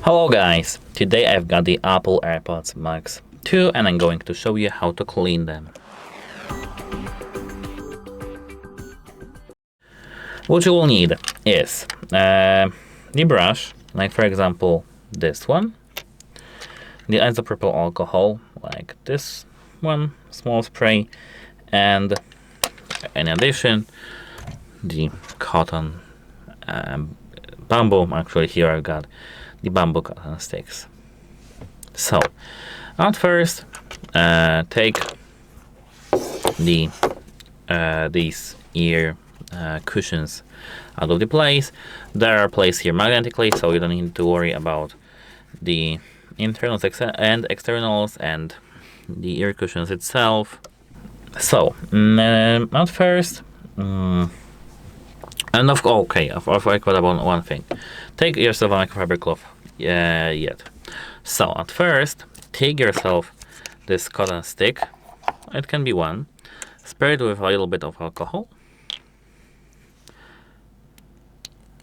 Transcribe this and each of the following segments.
Hello guys, today I've got the Apple AirPods Max 2 and I'm going to show you how to clean them. What you will need is the brush, like for example this one, the isopropyl alcohol, like this one, small spray, and in addition the cotton bamboo. Actually here I've got the bamboo cotton sticks. So at first take these ear cushions out of the place. They are placed here magnetically, so you don't need to worry about the internals and externals and the ear cushions itself. So at first and I forgot about one thing. Take yourself a microfiber cloth yet. So at first, take yourself this cotton stick. It can be one. Spray it with a little bit of alcohol.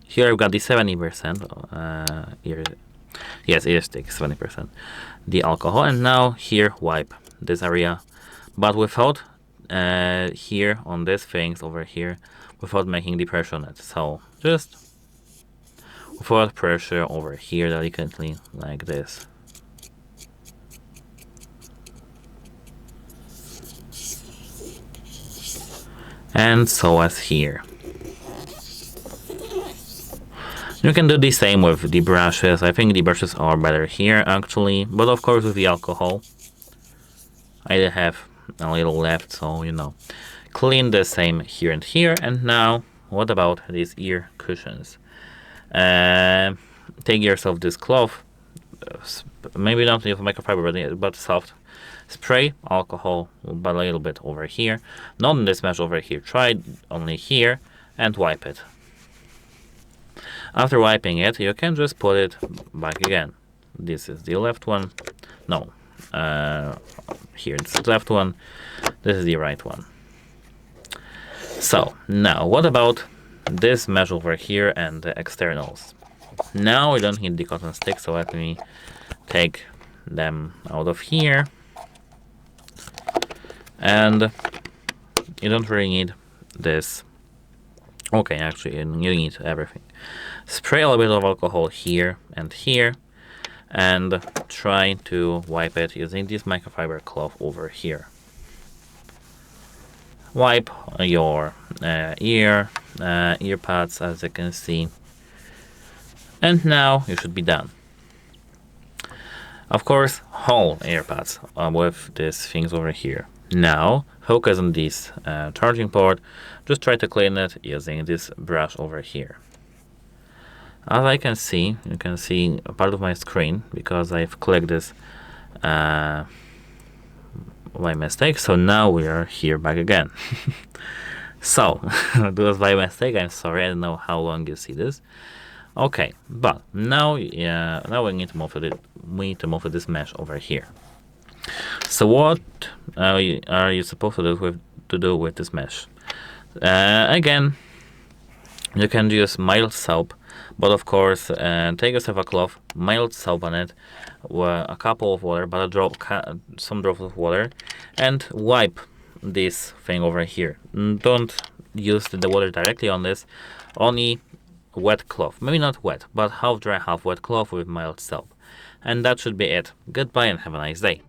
Here I've got the 70% ear stick, 70%. The alcohol, and now here wipe this area, but without here on these things over here, without making the pressure on it. So just without pressure over here delicately like this. And so as here. You can do the same with the brushes. I think the brushes are better here actually, but of course with the alcohol I have a little left, so you know. Clean the same here and here. And now what about these ear cushions? Take yourself this cloth, maybe not with microfiber but soft, spray alcohol but a little bit over here, not in this mesh over here, try only here, and wipe it. After wiping it, you can just put it back again. This is the left one, no, here it's the left one, this is the right one. So now what about this mesh over here and the externals? Now we don't need the cotton stick, so let me take them out of here. And you don't really need this. Okay, actually you need everything. Spray a little bit of alcohol here and here, and try to wipe it using this microfiber cloth over here. Wipe your earpads, as you can see, and now you should be done. Of course, whole earpads with these things over here. Now focus on this charging port. Just try to clean it using this brush over here. As I can see, you can see a part of my screen because I've clicked this by mistake, so now we are here back again. So it was by mistake, I'm sorry, I don't know how long you see this. Okay, but now now we need to move to this mesh over here. So what are you supposed to do with this mesh? Again, you can use mild soap, but of course take yourself a cloth, mild soap on it, a couple of water, but some drops of water, and wipe this thing over here. Don't use the water directly on this, only wet cloth, maybe not wet, but half dry, half wet cloth with mild soap. And that should be it. Goodbye and have a nice day.